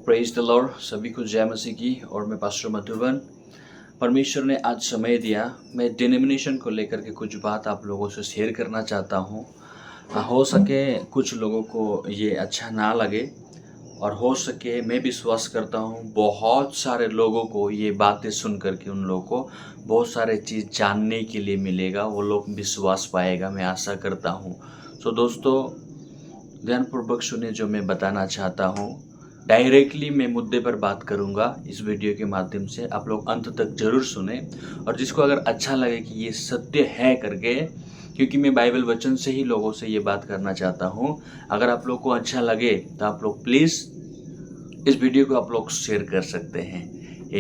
Praise the Lord. सभी को जय मसीह की। और मैं पास्टर मधुबन। परमेश्वर ने आज समय दिया, मैं डिनोमिनेशन को लेकर के कुछ बात आप लोगों से शेयर करना चाहता हूँ। हो सके कुछ लोगों को ये अच्छा ना लगे, और हो सके मैं विश्वास करता हूँ बहुत सारे लोगों को ये बातें सुन करके उन लोगों को बहुत सारे चीज़ जानने के लिए मिलेगा, वो लोग विश्वास पाएगा, मैं आशा करता हूँ। सो दोस्तों, ध्यानपूर्वक सुने जो मैं बताना चाहता हूँ। डायरेक्टली मैं मुद्दे पर बात करूँगा इस वीडियो के माध्यम से, आप लोग अंत तक जरूर सुने। और जिसको अगर अच्छा लगे कि ये सत्य है करके, क्योंकि मैं बाइबल वचन से ही लोगों से ये बात करना चाहता हूँ, अगर आप लोग को अच्छा लगे तो आप लोग प्लीज़ इस वीडियो को आप लोग शेयर कर सकते हैं।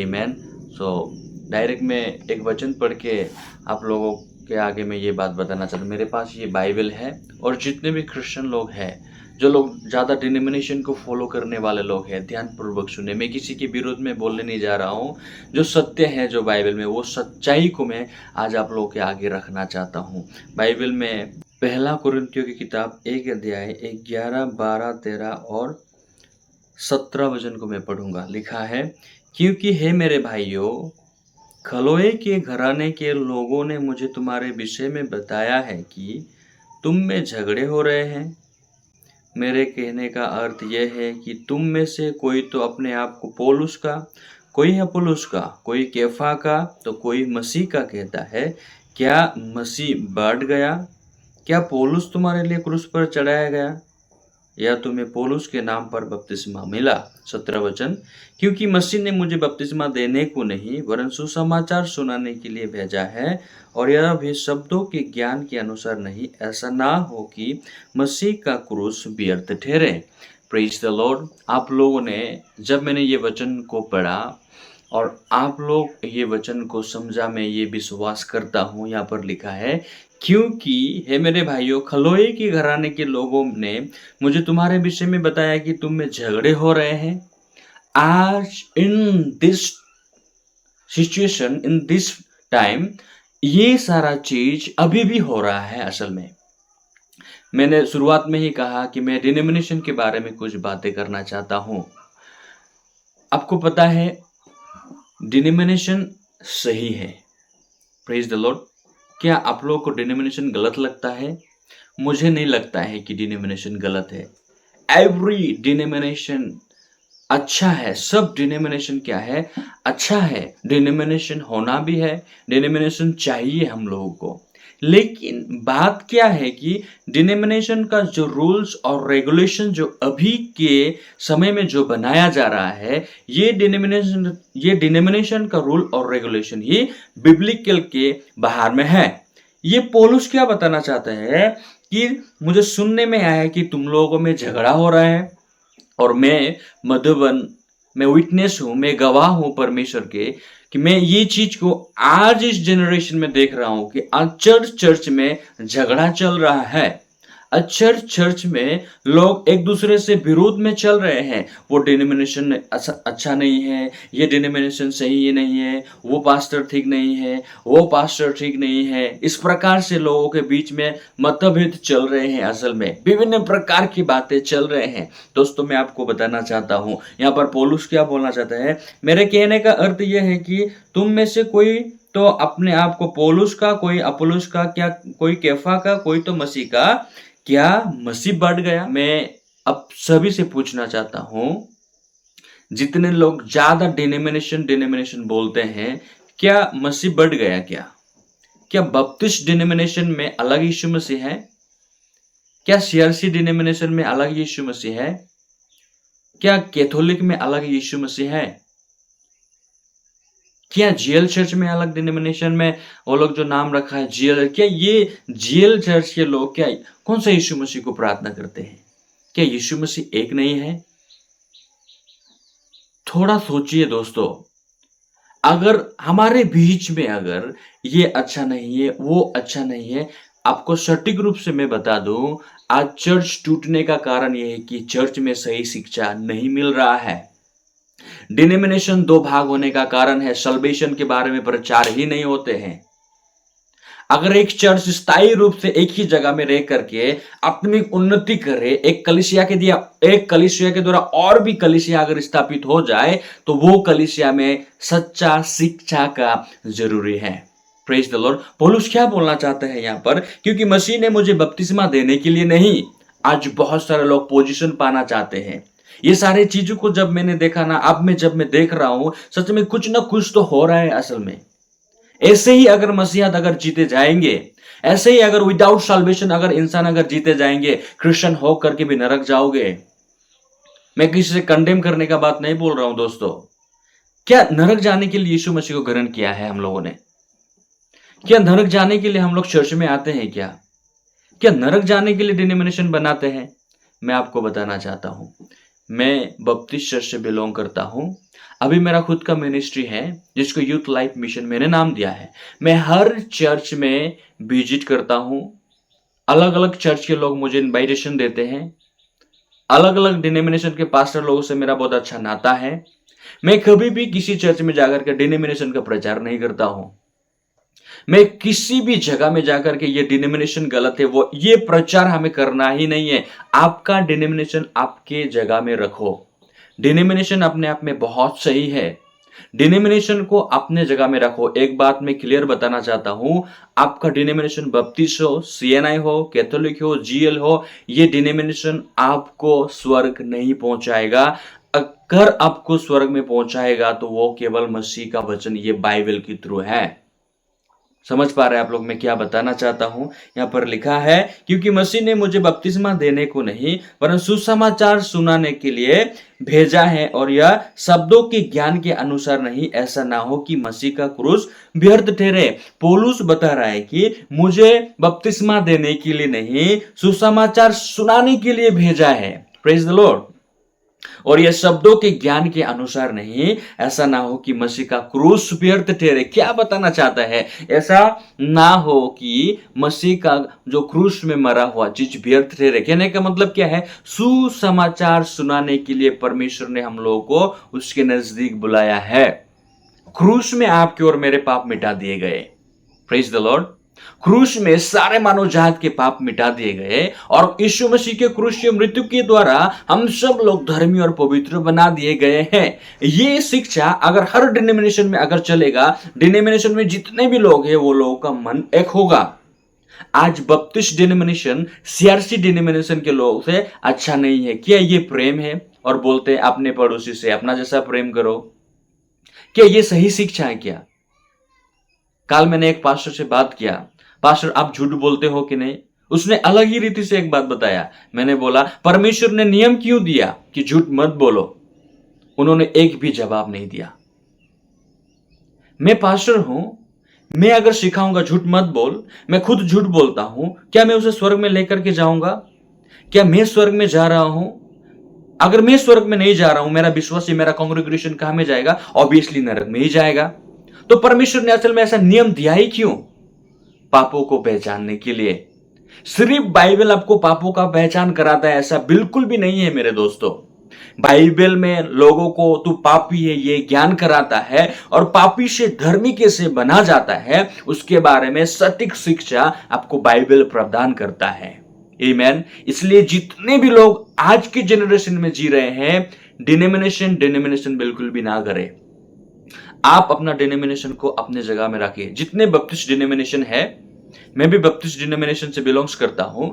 आमीन। सो डायरेक्ट मैं एक वचन पढ़ के आप लोगों के आगे मैं ये बात बताना चाहता हूँ। मेरे पास ये बाइबल है, और जितने भी क्रिश्चियन लोग हैं, जो लोग ज़्यादा डिनोमिनेशन को फॉलो करने वाले लोग हैं, ध्यानपूर्वक सुने। मैं किसी के विरोध में बोलने नहीं जा रहा हूँ। जो सत्य है जो बाइबल में, वो सच्चाई को मैं आज आप लोगों के आगे रखना चाहता हूँ। बाइबल में पहला कुरिन्थियों की किताब 1 अध्याय 11, 12, 13 और 17 वचन को मैं पढ़ूंगा। लिखा है, क्योंकि हे मेरे भाइयों, खलोए के घराने के लोगों ने मुझे तुम्हारे विषय में बताया है कि तुम में झगड़े हो रहे हैं। मेरे कहने का अर्थ यह है कि तुम में से कोई तो अपने आप को पौलुस का, कोई अपुल्लोस का, कोई कैफा का, तो कोई मसीह का कहता है। क्या मसीह बढ़ गया? क्या पौलुस तुम्हारे लिए क्रूस पर चढ़ाया गया, या तुम्हें पौलुस के नाम पर बपतिस्मा मिला? 17 वचन, क्योंकि मसीह ने मुझे बपतिस्मा देने को नहीं वरन सुसमाचार सुनाने के लिए भेजा है, और यह भी शब्दों के ज्ञान के अनुसार नहीं, ऐसा ना हो कि मसीह का क्रूस व्यर्थ ठहरे। Praise the Lord. आप लोगों ने, जब मैंने ये वचन को पढ़ा और आप लोग ये वचन को समझा, मैं ये विश्वास करता हूँ। यहाँ पर लिखा है, क्योंकि हे मेरे भाइयों, खलोए के घराने के लोगों ने मुझे तुम्हारे विषय में बताया कि तुम में झगड़े हो रहे हैं। आज in this situation, in this time, ये सारा चीज अभी भी हो रहा है। असल में मैंने शुरुआत में ही कहा कि मैं डिनोमिनेशन के बारे में कुछ बातें करना चाहता हूं। आपको पता है डिनोमिनेशन सही है। Praise the Lord. क्या आप लोगों को डिनोमिनेशन गलत लगता है? मुझे नहीं लगता है कि डिनोमिनेशन गलत है। एवरी डिनोमिनेशन अच्छा है। सब डिनोमिनेशन क्या है? अच्छा है। डिनोमिनेशन होना भी है, डिनोमिनेशन चाहिए हम लोगों को। लेकिन बात क्या है कि डिनोमिनेशन का जो रूल्स और रेगुलेशन जो अभी के समय में जो बनाया जा रहा है, ये डिनोमिनेशन का रूल और रेगुलेशन ही बिब्लिकल के बाहर में है। ये पौलुस क्या बताना चाहते हैं कि मुझे सुनने में आया कि तुम लोगों में झगड़ा हो रहा है, और मैं मधुबन, मैं विटनेस हूं, मैं गवाह हूं परमेश्वर के, कि मैं ये चीज को आज इस जनरेशन में देख रहा हूं कि आज चर्च में झगड़ा चल रहा है। चर्च में लोग एक दूसरे से विरोध में चल रहे हैं। वो डिनोमिनेशन अच्छा नहीं है, ये डिनोमिनेशन सही नहीं है, वो पास्टर ठीक नहीं है, वो पास्टर ठीक नहीं है। इस प्रकार से लोगों के बीच में मतभेद चल रहे हैं। असल में विभिन्न प्रकार की बातें चल रहे हैं। दोस्तों, मैं आपको बताना चाहता हूं, यहाँ पर पौलुस क्या बोलना चाहता है। मेरे कहने का अर्थ यह है कि तुम में से कोई तो अपने आप को पौलुस का, कोई अपुल्लोस का, क्या कोई कैफा का, कोई तो मसीह का। क्या मसीह बढ़ गया? मैं अब सभी से पूछना चाहता हूं, जितने लोग ज्यादा डिनोमिनेशन बोलते हैं, क्या मसीह बढ़ गया? क्या बपतिस्ट डिनोमिनेशन में अलग यीशु मसीह है? क्या सीआरसी डिनोमिनेशन में अलग यीशु मसीह है? क्या कैथोलिक में अलग यीशु मसीह है? क्या जीएल चर्च में अलग डिनोमिनेशन में वो लोग जो नाम रखा है जीएल, क्या ये जीएल चर्च के लोग क्या कौन सा यीशु मसीह को प्रार्थना करते हैं? क्या यीशु मसीह एक नहीं है? थोड़ा सोचिए दोस्तों। अगर हमारे बीच में अगर ये अच्छा नहीं है, वो अच्छा नहीं है, आपको सटीक रूप से मैं बता दूं, आज चर्च टूटने का कारण यह है कि चर्च में सही शिक्षा नहीं मिल रहा है। डिनोमिनेशन दो भाग होने का कारण है, सल्वेशन के बारे में प्रचार ही नहीं होते हैं। अगर एक चर्च स्थायी रूप से एक ही जगह में रह करके आत्मिक उन्नति करे, एक कलीसिया के द्वारा और भी कलीसिया अगर स्थापित हो जाए, तो वो कलीसिया में सच्चा शिक्षा का जरूरी है। Praise the Lord. पौलुस क्या बोलना चाहते हैं यहां पर? क्योंकि मसीह ने मुझे बपतिस्मा देने के लिए नहीं, आज बहुत सारे लोग पोजीशन पाना चाहते हैं। ये सारे चीजों को जब मैंने देखा ना, अब जब मैं देख रहा हूं, सच में कुछ ना कुछ तो हो रहा है असल में। ऐसे ही अगर मसीहत अगर जीते जाएंगे, ऐसे ही अगर विदाउट साल्वेशन अगर इंसान अगर जीते जाएंगे, क्रिश्चियन हो करके भी नरक जाओगे। मैं किसी से कंडेम करने का बात नहीं बोल रहा हूं दोस्तों। क्या नरक जाने के लिए यीशु मसीह को ग्रहण किया है हम लोगों ने? क्या नरक जाने के लिए हम लोग चर्च में आते हैं? क्या नरक जाने के लिए डिनोमिनेशन बनाते हैं? मैं आपको बताना चाहता हूं, मैं बपतिस्ट चर्च से बिलोंग करता हूं। अभी मेरा खुद का मिनिस्ट्री है जिसको यूथ लाइफ मिशन मैंने नाम दिया है। मैं हर चर्च में विजिट करता हूं। अलग अलग चर्च के लोग मुझे इनवाइटेशन देते हैं। अलग अलग डिनोमिनेशन के पास्टर लोगों से मेरा बहुत अच्छा नाता है। मैं कभी भी किसी चर्च में जाकर के डिनोमिनेशन का प्रचार नहीं करता हूं। मैं किसी भी जगह में जाकर के ये डिनोमिनेशन गलत है, वो ये प्रचार हमें करना ही नहीं है। आपका डिनोमिनेशन आपके जगह में रखो। डिनोमिनेशन अपने आप में बहुत सही है। डिनोमिनेशन को अपने जगह में रखो। एक बात मैं क्लियर बताना चाहता हूं, आपका डिनोमिनेशन बपतिस्ट हो, सीएनआई हो, कैथोलिक हो, जीएल हो, ये डिनोमिनेशन आपको स्वर्ग नहीं पहुंचाएगा। अगर आपको स्वर्ग में पहुंचाएगा तो वो केवल मसीह का वचन, ये बाइबल के थ्रू है। समझ पा रहे हैं आप लोग मैं क्या बताना चाहता हूं? यहां पर लिखा है, क्योंकि मसीह ने मुझे बपतिस्मा देने को नहीं परंतु सुसमाचार सुनाने के लिए भेजा है, और यह शब्दों के ज्ञान के अनुसार नहीं, ऐसा ना हो कि मसीह का क्रूस व्यर्थ ठहरे। पौलुस बता रहा है कि मुझे बपतिस्मा देने के लिए नहीं, सुसमाचार सुनाने के लिए भेजा है। Praise the Lord. और यह शब्दों के ज्ञान के अनुसार नहीं, ऐसा ना हो कि मसीह का क्रूस व्यर्थ ठहरे। क्या बताना चाहता है? ऐसा ना हो कि मसीह का जो क्रूस में मरा हुआ चीज व्यर्थ ठहरे। कहने का मतलब क्या है? सुसमाचार सुनाने के लिए परमेश्वर ने हम लोगों को उसके नजदीक बुलाया है। क्रूस में आपके और मेरे पाप मिटा दिए गए। Praise the Lord. क्रूस में सारे मानव जात के पाप मिटा दिए गए, और यीशु मसीह के क्रूस की मृत्यु के द्वारा हम सब लोग धर्मी और पवित्र बना दिए गए हैं। ये शिक्षा अगर हर डिनोमिनेशन में अगर चलेगा, डिनोमिनेशन में जितने भी लोग हैं वो लोगों का मन एक होगा। आज बपतिस्ट डिनोमिनेशन सीआरसी डिनोमिनेशन के लोगों से अच्छा नहीं है। क्या ये प्रेम है? और बोलते हैं अपने पड़ोसी से अपना जैसा प्रेम करो। क्या ये सही शिक्षा है? क्या कल मैंने एक पास्टर से बात किया, पास्टर आप झूठ बोलते हो कि नहीं? उसने अलग ही रीति से एक बात बताया। मैंने बोला परमेश्वर ने नियम क्यों दिया कि झूठ मत बोलो? उन्होंने एक भी जवाब नहीं दिया। मैं पास्टर हूं, मैं अगर सिखाऊंगा झूठ मत बोल, मैं खुद झूठ बोलता हूं, क्या मैं उसे स्वर्ग में लेकर के जाऊंगा? क्या मैं स्वर्ग में जा रहा हूं? अगर मैं स्वर्ग में नहीं जा रहा हूं, मेरा विश्वासी, मेरा कांग्रेगेशन कहां में जाएगा? ऑब्वियसली नरक में ही जाएगा। तो परमेश्वर ने असल में ऐसा नियम दिया ही क्यों? पापों को पहचानने के लिए। सिर्फ बाइबल आपको पापों का पहचान कराता है ऐसा बिल्कुल भी नहीं है मेरे दोस्तों। बाइबल में लोगों को तू पापी है ये ज्ञान कराता है, और पापी से धर्मी कैसे बना जाता है उसके बारे में सटीक शिक्षा आपको बाइबल प्रदान करता है। आमीन। इसलिए जितने भी लोग आज के जनरेशन में जी रहे हैं, डिनोमिनेशन बिल्कुल भी ना करें। आप अपना डिनोमिनेशन को अपने जगह में रखिए। जितने बपतिस्ट डिनोमिनेशन है, मैं भी बपतिस्ट डिनोमिनेशन से बिलोंग्स करता हूं,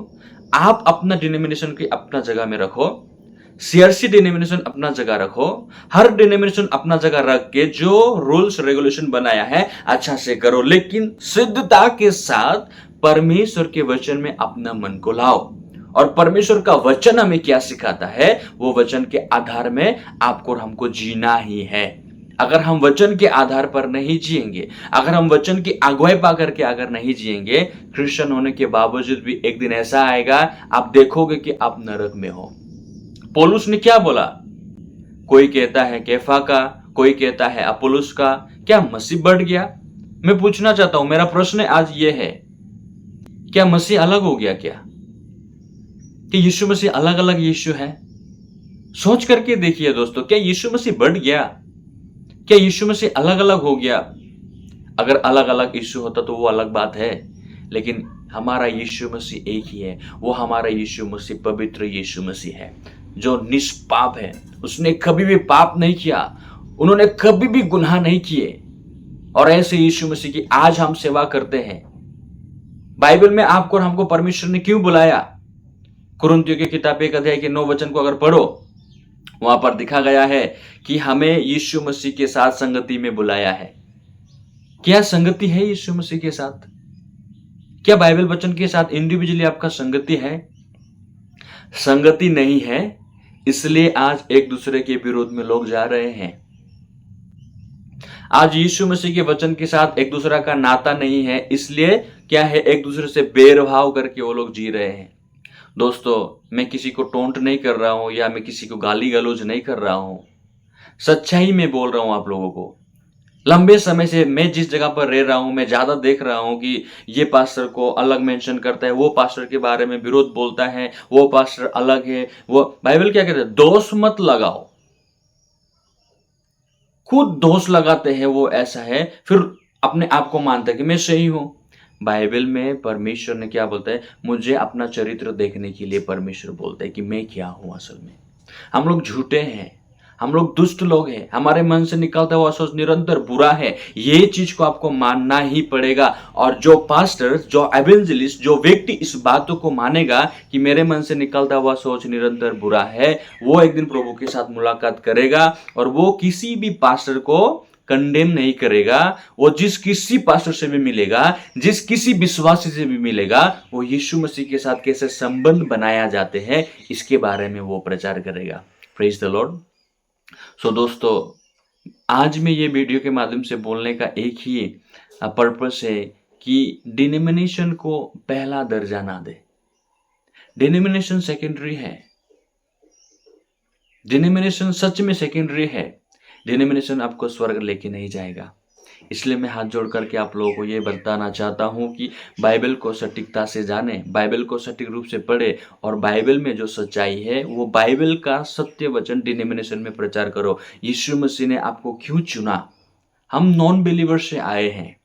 आप अपना डिनोमिनेशन की अपना जगह में रखो। सीआरसी डिनोमिनेशन अपना जगह रखो। हर डिनोमिनेशन अपना जगह रख के जो रूल्स रेगुलेशन बनाया है अच्छा से करो, लेकिन सिद्धता के साथ परमेश्वर के वचन में अपना मन को लाओ। और परमेश्वर का वचन हमें क्या सिखाता है, वो वचन के आधार में आपको और हमको जीना ही है। अगर हम वचन के आधार पर नहीं जिएंगे, अगर हम वचन की अगुवाई पा करके अगर नहीं जिएंगे, क्रिश्चियन होने के बावजूद भी एक दिन ऐसा आएगा आप देखोगे कि आप नरक में हो। पौलुस ने क्या बोला? कोई कहता है कैफा का, कोई कहता है अपोलोस का। क्या मसीह बढ़ गया? मैं पूछना चाहता हूं, मेरा प्रश्न आज ये है, क्या मसीह अलग हो गया? क्या कि यीशु मसीह अलग अलग यीशु है? सोच करके देखिए दोस्तों, क्या यीशु मसीह बढ़ गया? क्या यीशु मसीह अलग अलग हो गया? अगर अलग अलग यीशु होता तो वो अलग बात है, लेकिन हमारा यीशु मसीह एक ही है। वो हमारा यीशु मसीह पवित्र यीशु मसीह है जो निष्पाप है। उसने कभी भी पाप नहीं किया, उन्होंने कभी भी गुनाह नहीं किए। और ऐसे यीशु मसीह की आज हम सेवा करते हैं। बाइबल में आपको और हमको परमेश्वर ने क्यों बुलाया? कुरिन्थियों की किताब 1 अध्याय के 9 वचन को अगर पढ़ो, वहां पर दिखा गया है कि हमें यीशु मसीह के साथ संगति में बुलाया है। क्या संगति है यीशु मसीह के साथ? क्या बाइबल वचन के साथ इंडिविजुअली आपका संगति है? संगति नहीं है, इसलिए आज एक दूसरे के विरोध में लोग जा रहे हैं। आज यीशु मसीह के वचन के साथ एक दूसरा का नाता नहीं है, इसलिए क्या है, एक दूसरे से भेदभाव करके वो लोग जी रहे हैं। दोस्तों, मैं किसी को टोंट नहीं कर रहा हूं या मैं किसी को गाली गलौज नहीं कर रहा हूं, सच्चाई में बोल रहा हूं आप लोगों को। लंबे समय से मैं जिस जगह पर रह रहा हूं, मैं ज्यादा देख रहा हूं कि ये पास्टर को अलग मेंशन करता है, वो पास्टर के बारे में विरोध बोलता है, वो पास्टर अलग है। वो बाइबल क्या कहता है? दोष मत लगाओ। खुद दोष लगाते हैं वो, ऐसा है, फिर अपने आप को मानता है कि मैं सही हूं। बाइबल में परमेश्वर ने क्या बोलता है? मुझे अपना चरित्र देखने के लिए परमेश्वर बोलता है कि मैं क्या हूं असल में। हम लोग झूठे हैं, हम लोग दुष्ट लोग हैं, हमारे मन से निकलता हुआ सोच निरंतर बुरा है। ये चीज को आपको मानना ही पड़ेगा। और जो पास्टर, जो एवेंजलिस्ट, जो व्यक्ति इस बातों को मानेगा कि मेरे मन से निकलता हुआ सोच निरंतर बुरा है, वो एक दिन प्रभु के साथ मुलाकात करेगा और वो किसी भी पास्टर को कंडेम नहीं करेगा। वो जिस किसी पास्टर से भी मिलेगा, जिस किसी विश्वासी से भी मिलेगा, वो यीशु मसीह के साथ कैसे संबंध बनाया जाते हैं इसके बारे में वो प्रचार करेगा। Praise the Lord. सो दोस्तों, आज मैं ये वीडियो के माध्यम से बोलने का एक ही पर्पस है कि डिनोमिनेशन को पहला दर्जा ना दे। डिनोमिनेशन सेकेंडरी है। डिनोमिनेशन सच में सेकेंडरी है। डिनोमिनेशन आपको स्वर्ग लेके नहीं जाएगा। इसलिए मैं हाथ जोड़ करके आप लोगों को ये बताना चाहता हूं कि बाइबल को सटीकता से जाने, बाइबल को सटीक रूप से पढ़े और बाइबल में जो सच्चाई है वो बाइबल का सत्य वचन डिनोमिनेशन में प्रचार करो। यीशु मसीह ने आपको क्यों चुना? हम नॉन बिलीवर से आए हैं।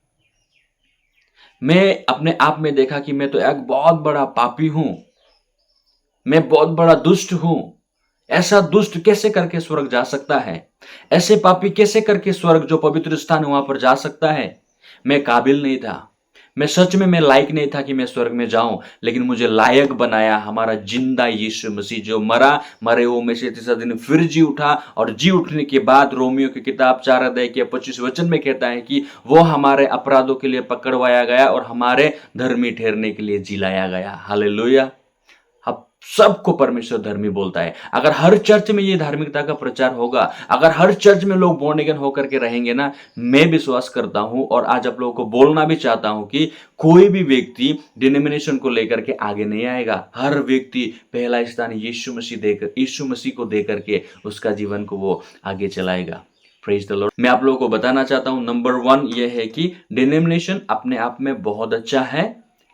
मैं अपने आप में देखा कि मैं तो एक बहुत बड़ा पापी हूं, मैं बहुत बड़ा दुष्ट हूं। ऐसा दुष्ट कैसे करके स्वर्ग जा सकता है? ऐसे पापी कैसे करके स्वर्ग, जो पवित्र स्थान, वहां पर जा सकता है? मैं काबिल नहीं था। मैं सच में मैं लायक नहीं था कि मैं स्वर्ग में जाऊं, लेकिन मुझे लायक बनाया हमारा जिंदा यीशु मसीह, जो मरे हुओं में से तीसरा दिन फिर जी उठा। और जी उठने के बाद रोमियो की किताब 4 अध्याय के 25 वचन में कहता है कि वो हमारे अपराधों के लिए पकड़वाया गया और हमारे धर्मी ठहरने के लिए जिलाया गया। हालेलुया। अब सबको परमेश्वर धर्मी बोलता है। अगर हर चर्च में ये धार्मिकता का प्रचार होगा, अगर हर चर्च में लोग बोर्न अगेन होकर के रहेंगे ना, मैं विश्वास करता हूं और आज आप लोगों को बोलना भी चाहता हूं कि कोई भी व्यक्ति डिनोमिनेशन को लेकर के आगे नहीं आएगा। हर व्यक्ति पहला स्थान यीशु मसीह को देकर के उसका जीवन को वो आगे चलाएगा। Praise the Lord. मैं आप लोगों को बताना चाहता हूं, नंबर 1 ये है कि डिनोमिनेशन अपने आप में बहुत अच्छा है,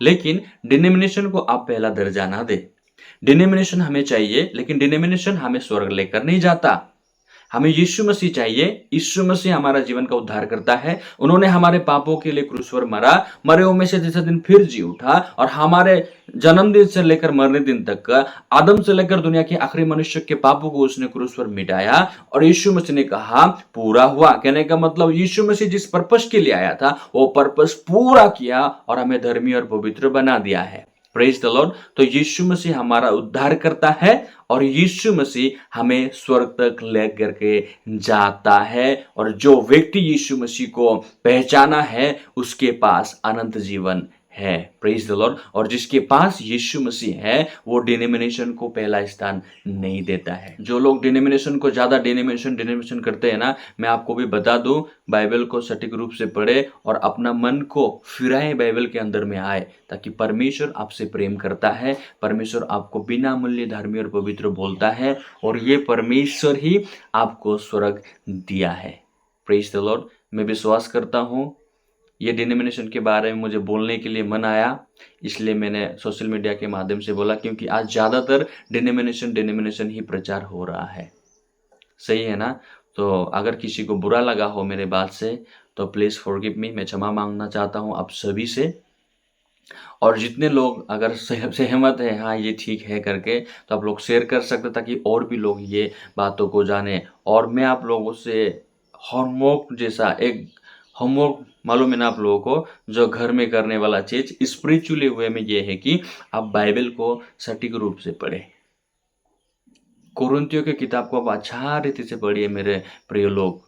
लेकिन डिनोमिनेशन को आप पहला दर्जा ना दे। डिनोमिनेशन हमें चाहिए, लेकिन डिनोमिनेशन हमें स्वर्ग लेकर नहीं जाता। हमें यीशु मसीह चाहिए। यीशु मसीह हमारा जीवन का उद्धार करता है। उन्होंने हमारे पापों के लिए क्रूस पर मरा, मरे हुओं में से तीसरे दिन फिर जी उठा और हमारे जन्मदिन से लेकर मरने दिन तक का, आदम से लेकर दुनिया के आखिरी मनुष्य के पापों को उसने क्रूस पर मिटाया। और यीशु मसीह ने कहा पूरा हुआ। कहने का मतलब यीशु मसीह जिस पर्पस के लिए आया था वो पर्पस पूरा किया और हमें धर्मी और पवित्र बना दिया है। Praise the lord. तो यीशु मसीह हमारा उद्धार करता है और यीशु मसीह हमें स्वर्ग तक लेकर के जाता है। और जो व्यक्ति यीशु मसीह को पहचाना है उसके पास अनंत जीवन है। Praise the Lord. और जिसके पास यीशु मसीह है वो डिनोमिनेशन को पहला स्थान नहीं देता है। जो लोग डिनोमिनेशन को ज्यादा डिनोमिनेशन करते हैं ना, मैं आपको भी बता दूं, बाइबल को सटीक रूप से पढ़े और अपना मन को फिराए बाइबल के अंदर में आए, ताकि परमेश्वर आपसे प्रेम करता है। परमेश्वर आपको बिना मूल्य धर्मी और पवित्र बोलता है और ये परमेश्वर ही आपको स्वर्ग दिया है। Praise the Lord. मैं विश्वास करता हूं ये डिनोमिनेशन के बारे में मुझे बोलने के लिए मन आया, इसलिए मैंने सोशल मीडिया के माध्यम से बोला, क्योंकि आज ज़्यादातर डिनोमिनेशन ही प्रचार हो रहा है। सही है ना? तो अगर किसी को बुरा लगा हो मेरे बात से तो प्लीज़ फॉरगिव मी। मैं क्षमा मांगना चाहता हूँ आप सभी से। और जितने लोग अगर सहमत है हाँ ये ठीक है करके, तो आप लोग शेयर कर सकते ताकि और भी लोग ये बातों को जाने। और मैं आप लोगों से होमवर्क जैसा एक होमवर्क मालूम है ना आप लोगों को, जो घर में करने वाला चीज स्पिरिचुअली वे में ये है कि आप बाइबल को सटीक रूप से पढ़ें। कुरिन्थियों की किताब को आप अच्छा रीति से पढ़िए मेरे प्रिय लोग।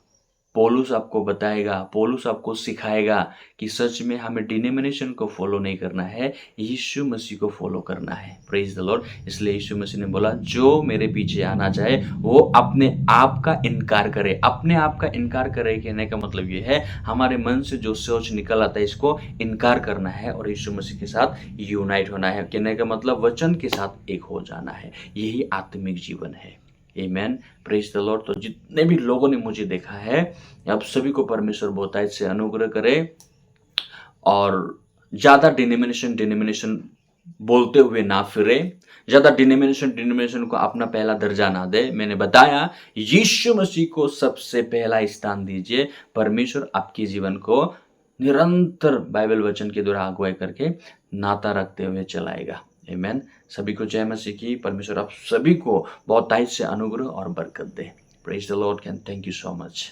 पौलुस आपको बताएगा, पौलुस आपको सिखाएगा कि सच में हमें डिनोमिनेशन को फॉलो नहीं करना है, यीशु मसीह को फॉलो करना है। Praise the Lord. इसलिए यीशु मसीह ने बोला जो मेरे पीछे आना चाहे वो अपने आप का इनकार करे। अपने आप का इनकार करे कहने का मतलब ये है हमारे मन से जो सोच निकल आता है इसको इनकार करना है और यीशु मसीह के साथ यूनाइट होना है। कहने का मतलब वचन के साथ एक हो जाना है। यही आत्मिक जीवन है। आमेन। Praise the lord. तो जितने भी लोगों ने मुझे देखा है, आप सभी को परमेश्वर बहुतायत से अनुग्रह करे और ज्यादा डिनोमिनेशन बोलते हुए ना फिरे, ज्यादा डिनोमिनेशन को अपना पहला दर्जा ना दे। मैंने बताया यीशु मसीह को सबसे पहला स्थान दीजिए। परमेश्वर आपके जीवन को निरंतर बाइबल वचन के द्वारा अगुवाई करके नाता रखते हुए चलाएगा। आमेन। सभी को जय मसीह की। परमेश्वर आप सभी को बहुत ताइद से अनुग्रह और बरकत दे। Praise the lord and thank you so much.